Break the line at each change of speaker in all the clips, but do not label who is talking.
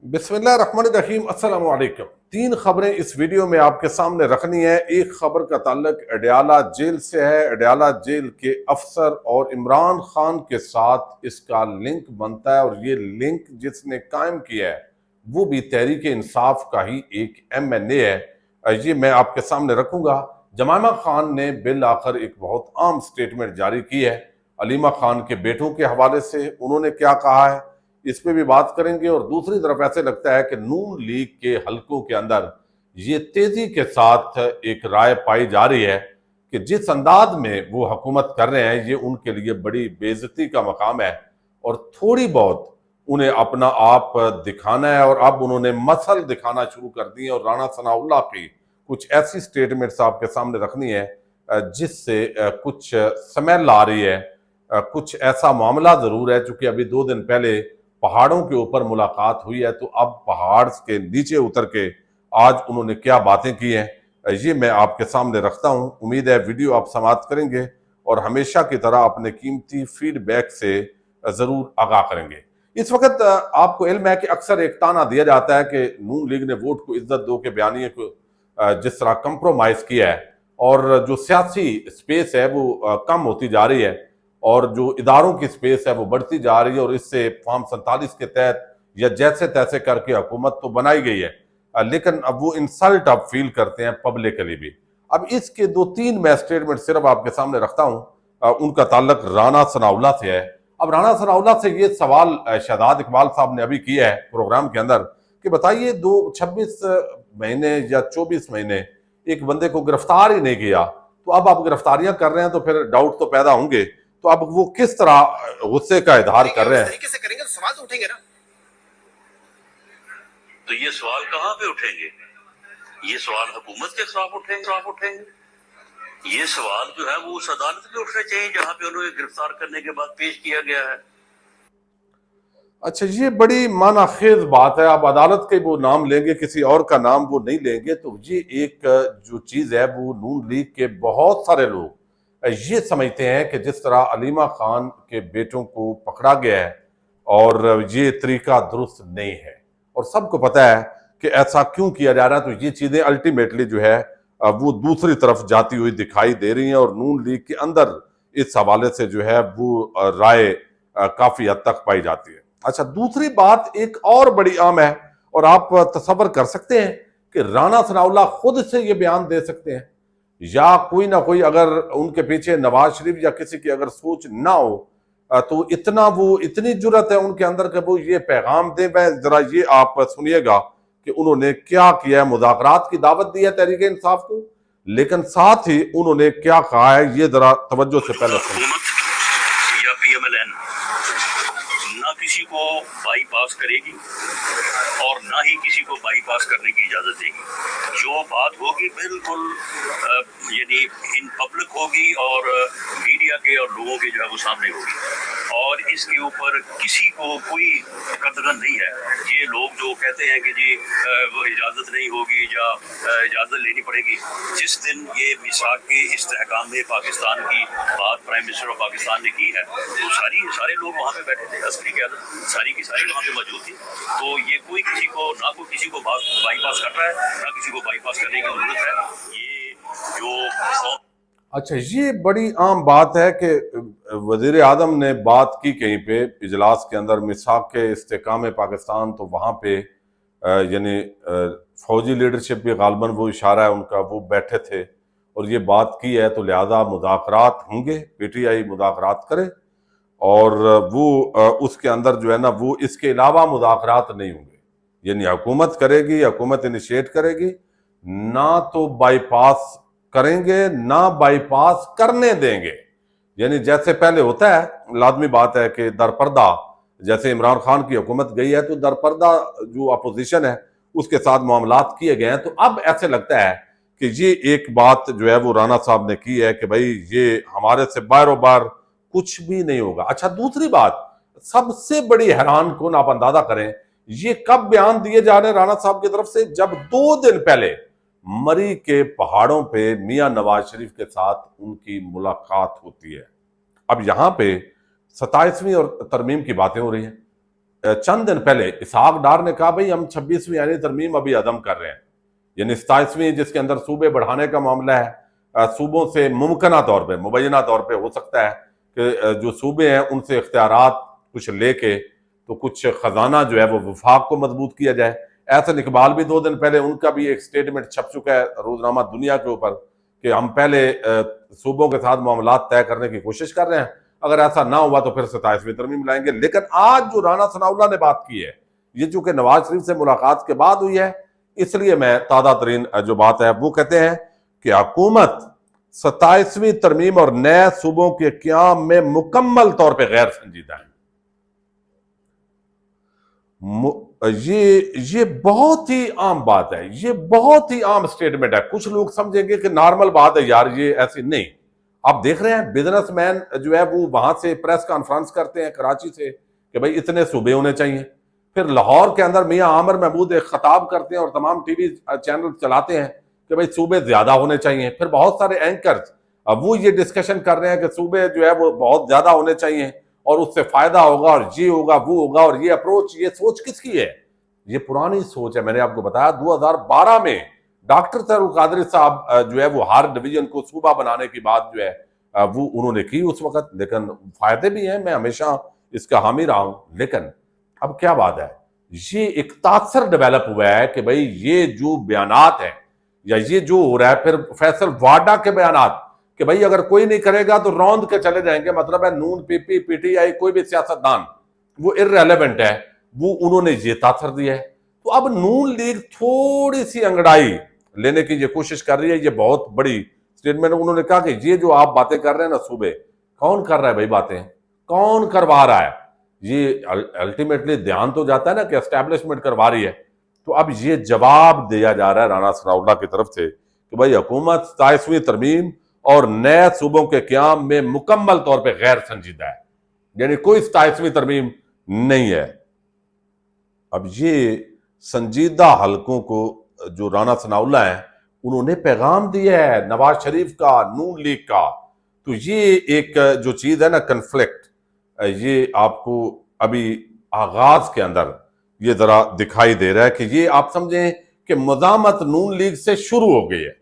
बिस्मिल्लाहिर्रहमानिर्रहीम। अस्सलाम वालेकुम। तीन खबरें इस वीडियो में आपके सामने रखनी है। एक खबर का ताल्लुक अडयाला जेल से है। अडयाला जेल के अफसर और इमरान खान के साथ इसका लिंक बनता है, और ये लिंक जिसने कायम किया है वो भी तहरीक इंसाफ का ही एक MNA है। ये मैं आपके सामने रखूंगा। जमामा खान ने बिल आखिर एक बहुत आम स्टेटमेंट जारी की है अलीमा खान के बेटों के हवाले से। उन्होंने क्या कहा है इस पे भी बात करेंगे। और दूसरी तरफ ऐसे लगता है कि नून लीग के हलकों के अंदर ये तेजी के साथ एक राय पाई जा रही है कि जिस अंदाज में वो हुकूमत कर रहे हैं ये उनके लिए बड़ी बेइज्जती का मकाम है, और थोड़ी बहुत उन्हें अपना आप दिखाना है। और अब उन्होंने मसल दिखाना शुरू कर दी है, और राणा सनाउल्लाह की कुछ ऐसी स्टेटमेंट्स आपके सामने रखनी है जिससे कुछ स्मेल आ रही है। कुछ ऐसा मामला जरूर है, चूंकि अभी 2 दिन पहले पहाड़ों के ऊपर मुलाकात हुई है, तो अब पहाड़ के नीचे उतर के आज उन्होंने क्या बातें की हैं ये मैं आपके सामने रखता हूं। उम्मीद है वीडियो आप समाप्त करेंगे और हमेशा की तरह अपने कीमती फीडबैक से जरूर आगाह करेंगे। इस वक्त आपको इल्म है कि अक्सर एक ताना दिया जाता है कि नून लीग ने वोट को इज्जत दो के बयानिए को जिस तरह कंप्रोमाइज किया है, और जो सियासी स्पेस है वो कम होती जा रही है, और जो इदारों की स्पेस है वो बढ़ती जा रही है। और इससे फॉर्म 47 के तहत या जैसे तैसे करके हुकूमत तो बनाई गई है, लेकिन अब वो इंसल्ट अब फील करते हैं पब्लिकली भी। अब इसके 2-3 मैं स्टेटमेंट सिर्फ आपके सामने रखता हूं। उनका ताल्लुक राणा सनाउल्लाह से है। अब राणा सनाउल्लाह से ये सवाल शहजाद इकबाल साहब ने अभी किया है प्रोग्राम के अंदर कि बताइए 26 महीने या 24 महीने एक बंदे को गिरफ्तार ही नहीं किया, तो अब आप गिरफ्तारियां कर रहे हैं तो फिर डाउट तो पैदा होंगे। तो अब वो किस तरह गुस्से का इजहार कर रहे हैं?
तरीके से करेंगे तो सवाल तो उठेंगे ना। तो ये सवाल कहां पे उठेंगे? ये सवाल हुकूमत के खिलाफ उठेंगे। ये सवाल जो है वो उस अदालत में उठने चाहिए जहां पे उन्हें गिरफ्तार करने के बाद पेश किया गया है।
अच्छा, ये बड़ी मानाखेज बात है। आप अदालत के वो नाम लेंगे, किसी और का नाम वो नहीं लेंगे। तो ये एक जो चीज है वो नून लीग के बहुत सारे लोग ये समझते हैं कि जिस तरह अलीमा खान के बेटों को पकड़ा गया है और ये तरीका दुरुस्त नहीं है, और सबको पता है कि ऐसा क्यों किया जा रहा है। तो ये चीजें अल्टीमेटली जो है वो दूसरी तरफ जाती हुई दिखाई दे रही हैं, और नून लीग के अंदर इस हवाले से जो है वो राय काफी हद तक पाई जाती है। अच्छा, दूसरी बात एक और बड़ी आम है, और आप तसव्वुर कर सकते हैं कि राणा सनाउल्लाह खुद से ये बयान दे सकते हैं, या कोई ना कोई अगर उनके पीछे नवाज शरीफ या किसी की अगर सोच ना हो तो इतनी जुर्रत है उनके अंदर कि वो ये पैगाम दे। मैं जरा ये आप सुनिएगा कि उन्होंने क्या किया है। मुज़ाकरात की दावत दी है तहरीक इंसाफ को, लेकिन साथ ही उन्होंने क्या कहा है ये जरा तवज्जो से पहले सुनिए।
या PMLN ना किसी को बाईपास करेगी और ना ही किसी को बाईपास करने की इजाजत देगी। जो बात होगी बिल्कुल यानी इन पब्लिक होगी और मीडिया के और लोगों के जो है वो सामने होगी, और इसके ऊपर किसी को कोई कतरन नहीं है। ये लोग जो कहते हैं कि जी वो इजाजत नहीं होगी या इजाजत लेनी पड़ेगी, जिस दिन ये मिसाक के इस्तेहकाम में पाकिस्तान की बात प्राइम मिनिस्टर ऑफ पाकिस्तान ने की है तो सारे लोग वहाँ पे बैठे थे, असली क़यादत सारी की सारी वहाँ पे मौजूद थी। तो ये कोई किसी को बाईपास कर रहा है, ना किसी को बाईपास करने की जरूरत है। ये जो
अच्छा, ये बड़ी आम बात है कि वजीर आजम ने बात की कहीं पे इजलास के अंदर मिसाक के इस्तेकाम पाकिस्तान, तो वहाँ पे यानी फौजी लीडरशिप भी गालबन वो इशारा है उनका, वो बैठे थे और ये बात की है, तो लिहाजा मुज़ाकरात होंगे, PTI मुज़ाकरात करे, और वो उसके अंदर जो है ना वो इसके अलावा मुज़ाकरात नहीं होंगे। यानी हुकूमत करेगी, हुकूमत इनिशिएट करेगी, ना तो बाईपास करेंगे ना बाईपास करने देंगे। यानी जैसे पहले होता है, लाजमी बात है कि दरपर्दा, जैसे इमरान खान की हुकूमत गई है तो दरपर्दा जो अपोजिशन है उसके साथ मामलात किए गए हैं। तो अब ऐसे लगता है कि ये एक बात जो है वो राणा साहब ने की है कि भाई ये हमारे से बारों बार कुछ भी नहीं होगा। अच्छा, दूसरी बात सबसे बड़ी हैरान कौन, आप अंदाजा करें ये कब बयान दिए जा रहे हैं राणा साहब की तरफ से, जब 2 दिन पहले मरी के पहाड़ों पे मियां नवाज शरीफ के साथ उनकी मुलाकात होती है। अब यहां पे 27वीं और तरमीम की बातें हो रही हैं। चंद दिन पहले इसहाक डार ने कहा भाई हम 26वीं आईनी तरमीम अभी अदम कर रहे हैं, यानी 27वीं जिसके अंदर सूबे बढ़ाने का मामला है। सूबों से मुमकिना तौर पे, मुबैना तौर पे हो सकता है कि जो सूबे हैं उनसे इख्तियारात कुछ लेके तो कुछ खजाना जो है वो वफाक को मजबूत किया जाए। एहसन इकबाल भी 2 दिन पहले उनका भी एक स्टेटमेंट छप चुका है रोजनामा दुनिया के ऊपर कि हम पहले सूबों के साथ मामलात तय करने की कोशिश कर रहे हैं, अगर ऐसा ना हुआ तो फिर 27वीं तरमीम लाएंगे। लेकिन आज जो राना सनाउल्लाह ने बात की है, ये चूंकि नवाज शरीफ से मुलाकात के बाद हुई है, इसलिए मैं ताज़ा तरीन जो बात है वो कहते हैं कि हुकूमत 27वीं तरमीम और नए सूबों के क़याम में मुकम्मल तौर पर गैर संजीदा है। ये बहुत ही आम बात है, ये बहुत ही आम स्टेटमेंट है। कुछ लोग समझेंगे कि नॉर्मल बात है यार, ये ऐसी नहीं। आप देख रहे हैं बिजनेसमैन जो है वो वहां से प्रेस कॉन्फ्रेंस करते हैं कराची से कि भाई इतने सूबे होने चाहिए, फिर लाहौर के अंदर मियां आमिर महमूद एक खताब करते हैं और तमाम टीवी चैनल चलाते हैं कि भाई सूबे ज्यादा होने चाहिए। फिर बहुत सारे एंकर्स अब वो ये डिस्कशन कर रहे हैं कि सूबे जो है वो बहुत ज्यादा होने चाहिए और उससे फायदा होगा और ये होगा वो होगा। और ये अप्रोच, ये सोच किसकी है? ये पुरानी सोच है। मैंने आपको बताया 2012 में डॉक्टर तरुल कादरी साहब जो है वो हर डिवीजन को सूबा बनाने की बात जो है वो उन्होंने की उस वक्त, लेकिन फायदे भी हैं, मैं हमेशा इसका हामी रहा हूं। लेकिन अब क्या बात है, ये एक तासर डेवलप हुआ है कि भाई ये जो बयानात है या ये जो हो रहा है, फिर फैसल वाडा के बयानात कि भाई अगर कोई नहीं करेगा तो रौंद के चले जाएंगे, मतलब है नून पीपी पीटीआई कोई भी सियासतदान वो इररेलेवेंट है, वो उन्होंने ये तासर दिया है। तो अब नून लीग थोड़ी सी अंगड़ाई लेने की ये कोशिश कर रही है। ये बहुत बड़ी स्टेटमेंट उन्होंने कहा कि ये जो आप बातें कर रहे हैं ना सूबे, कौन कर रहा है भाई बातें, कौन करवा रहा है? ये अल्टीमेटली ध्यान तो जाता है ना कि एस्टैब्लिशमेंट करवा रही है। तो अब ये जवाब दिया जा रहा है राना सनाउल्लाह की तरफ से कि भाई हुकूमत 27वीं तरमीम और नए सूबों के क़याम में मुकम्मल तौर पे गैर संजीदा है, यानी कोई 27वीं तरमीम नहीं है। अब ये संजीदा हलकों को जो राना सनाउल्लाह है उन्होंने पैगाम दिया है नवाज शरीफ का, नून लीग का। तो ये एक जो चीज है ना कन्फ्लिक्ट, ये आपको अभी आगाज के अंदर ये जरा दिखाई दे रहा है कि ये आप समझें कि मज़ामत नून लीग से शुरू हो गई है।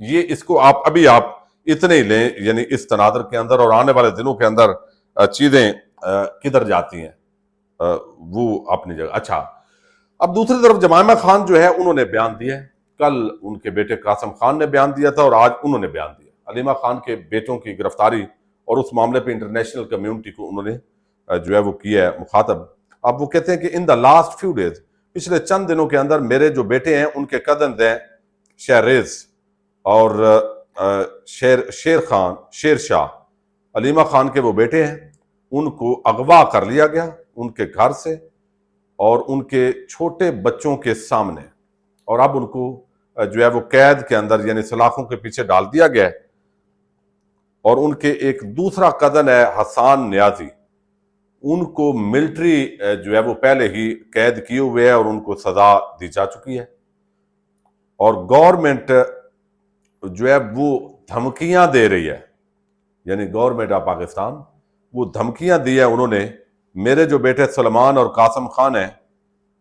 ये इसको आप अभी आप इतने ही लें, यानी इस तनादर के अंदर और आने वाले दिनों के अंदर चीजें किधर जाती हैं वो अपनी जगह। अच्छा, अब दूसरी तरफ जमायमा खान जो है उन्होंने बयान दिया है। कल उनके बेटे कासिम खान ने बयान दिया था और आज उन्होंने बयान दिया। अलीमा खान के बेटों की गिरफ्तारी और उस मामले पे इंटरनेशनल कम्युनिटी को उन्होंने जो है वो किया है मुखातब। अब वो कहते हैं कि in the last few days, पिछले चंद दिनों के अंदर मेरे जो बेटे हैं उनके कजन हैं शहरेज और शेर शाह, अलीमा खान के वो बेटे हैं, उनको अगवा कर लिया गया उनके घर से और उनके छोटे बच्चों के सामने, और अब उनको जो है वो कैद के अंदर यानी सलाखों के पीछे डाल दिया गया है। और उनके एक दूसरा कजन है हसान नियाजी, उनको मिलिट्री जो है वो पहले ही कैद किए हुए है और उनको सजा दी जा चुकी है। और गवर्नमेंट जो है वो धमकियां दे रही है, यानी गवर्नमेंट ऑफ पाकिस्तान वो धमकियां दी है उन्होंने मेरे जो बेटे सलमान और कासिम खान हैं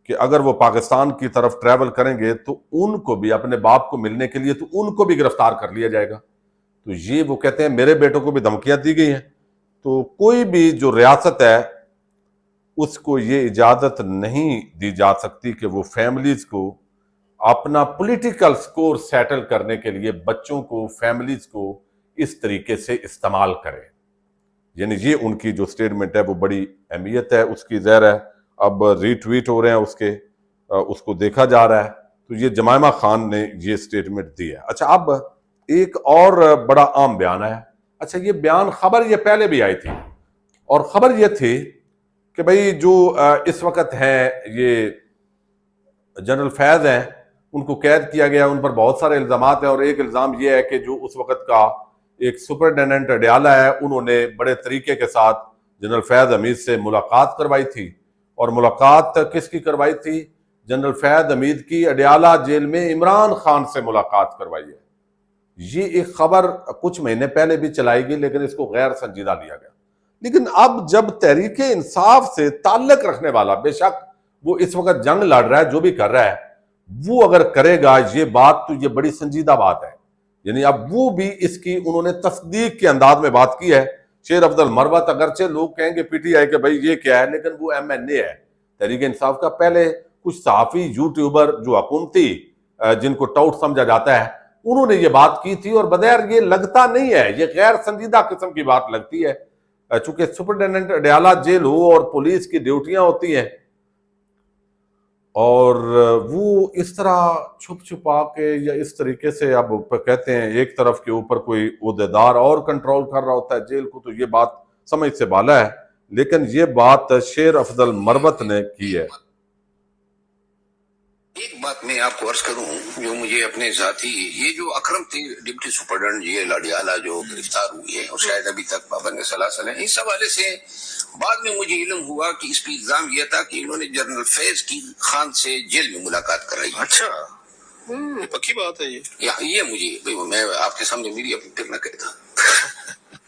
कि अगर वो पाकिस्तान की तरफ ट्रैवल करेंगे तो उनको भी, अपने बाप को मिलने के लिए, तो उनको भी गिरफ्तार कर लिया जाएगा। तो ये वो कहते हैं मेरे बेटों को भी धमकियां दी गई हैं। तो कोई भी जो रियासत है उसको ये इजाजत नहीं दी जा सकती कि वो फैमिलीज को अपना पॉलिटिकल स्कोर सेटल करने के लिए बच्चों को, फैमिलीज को इस तरीके से इस्तेमाल करे। यानी ये उनकी जो स्टेटमेंट है वो बड़ी अहमियत है उसकी, ज़ाहिर है अब रीट्वीट हो रहे हैं उसके, उसको देखा जा रहा है। तो ये जमायमा खान ने ये स्टेटमेंट दी है। अच्छा, अब एक और बड़ा आम बयान है। अच्छा, ये बयान खबर ये पहले भी आई थी और खबर ये थी कि भाई जो इस वक्त हैं ये जनरल फैज हैं, उनको कैद किया गया, उन पर बहुत सारे इल्जामात हैं और एक इल्ज़ाम ये है कि जो उस वक्त का एक सुपरिटेंडेंट अडियाला है उन्होंने बड़े तरीके के साथ जनरल फैज हमीद से मुलाकात करवाई थी। और मुलाकात किसकी करवाई थी? जनरल फैज हमीद की अडियाला जेल में इमरान खान से मुलाकात करवाई है। ये एक खबर कुछ महीने पहले भी चलाई गई लेकिन इसको गैर संजीदा लिया गया। لیکن اب جب تحریک انصاف سے تعلق رکھنے والا، بے شک وہ اس وقت جنگ لڑ رہا ہے، جو بھی کر رہا ہے، وہ اگر کرے گا یہ بات تو یہ بڑی سنجیدہ بات ہے. یعنی اب وہ بھی اس کی انہوں نے تصدیق کے انداز میں بات کی ہے. شیر افضل مروت، اگرچہ لوگ کہیں گے پی ٹی آئی کہ بھائی یہ کیا ہے، لیکن وہ ایم این اے ہے تحریک انصاف کا. پہلے کچھ صحافی یوٹیوبر جو حکومتی جن کو ٹاؤٹ سمجھا جاتا ہے، انہوں نے یہ بات کی تھی، اور بظاہر یہ لگتا نہیں ہے، یہ غیر سنجیدہ قسم کی بات لگتی ہے. چونکہ سپرنٹینڈنٹ اڈیالہ جیل ہو اور پولیس کی ڈیوٹیاں ہوتی ہیں، اور وہ اس طرح چھپ چھپا کے یا اس طریقے سے، اب کہتے ہیں ایک طرف کے اوپر کوئی عہدیدار اور کنٹرول کر رہا ہوتا ہے جیل کو، تو یہ بات سمجھ سے بالا ہے. لیکن یہ بات شیر افضل مروت نے کی ہے.
ایک بات میں آپ کو عرض کروں جو مجھے اپنے ذاتی، یہ جو اکرم تھی ڈپٹی سپرنٹینڈنٹ جیل اڈیالہ جو گرفتار ہوئی ہے اور شاید ابھی تک پابند سلاسل ہیں، اس حوالے سے بعد میں مجھے علم ہوا کہ اس پہ الزام یہ تھا کہ انہوں نے جنرل فیض کی خان سے جیل میں ملاقات کرائی.
اچھا، پکی بات ہے
یہ مجھے، میں آپ کے سامنے میری اپنی پھر نہ کہتا.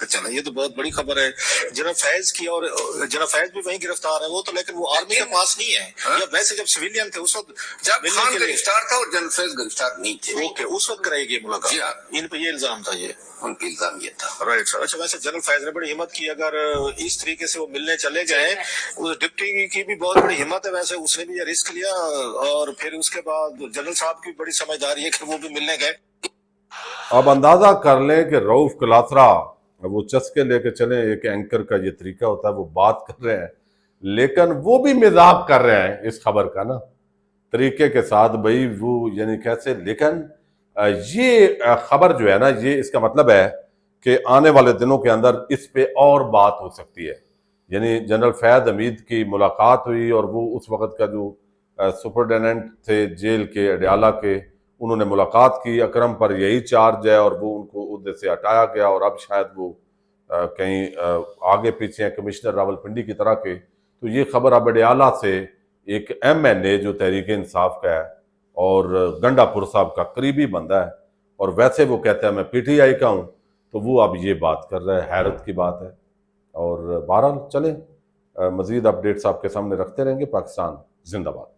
اچھا، یہ تو بہت بڑی خبر ہے. جنرل فیض کی، اور جنرل فیض بھی وہیں گرفتار ہے، وہ تو لیکن وہ آرمی کے پاس نہیں ہے، یا ویسے جب سویلین تھے اس وقت
جب خان گرفتار تھا اور جنرل فیض گرفتار نہیں تھے.
اوکے، اس وقت کرائی گئی ملاقات.
جی ہاں،
ان پہ یہ الزام تھا، یہ
ان پہ الزام یہ تھا.
Right sir. اچھا، ویسے جنرل فیض نے بڑی ہمت کی، اگر اس طریقے سے وہ ملنے چلے گئے، اس ڈپٹی کی بھی بہت بڑی ہمت ہے، ویسے اس نے بھی یہ رسک لیا، اور پھر اس کے بعد جنرل صاحب کی بڑی سمجھداری ہے کہ وہ بھی ملنے گئے.
اب اندازہ کر لیں کہ رؤف کلاترا وہ چسکے لے کے چلیں، ایک اینکر کا یہ طریقہ ہوتا ہے، وہ بات کر رہے ہیں لیکن وہ بھی مذاق کر رہے ہیں اس خبر کا نا، طریقے کے ساتھ. بھئی وہ یعنی کیسے، لیکن یہ خبر جو ہے نا، یہ اس کا مطلب ہے کہ آنے والے دنوں کے اندر اس پہ اور بات ہو سکتی ہے. یعنی جنرل فیض حمید کی ملاقات ہوئی، اور وہ اس وقت کا جو سپرنٹینڈنٹ تھے جیل کے اڈیالہ کے، انہوں نے ملاقات کی. اکرم پر یہی چارج ہے اور وہ ان کو عہدے سے ہٹایا گیا، اور اب شاید وہ کہیں آگے پیچھے ہیں کمشنر راولپنڈی کی طرح کے. تو یہ خبر اب اڈیالہ سے ایک ایم این اے جو تحریک انصاف کا ہے اور گنڈا پور صاحب کا قریبی بندہ ہے، اور ویسے وہ کہتا ہے میں پی ٹی آئی کا ہوں، تو وہ اب یہ بات کر رہا ہے. حیرت کی بات ہے. اور بہرحال چلیں، مزید اپڈیٹس آپ کے سامنے رکھتے رہیں گے. پاکستان زندہ باد.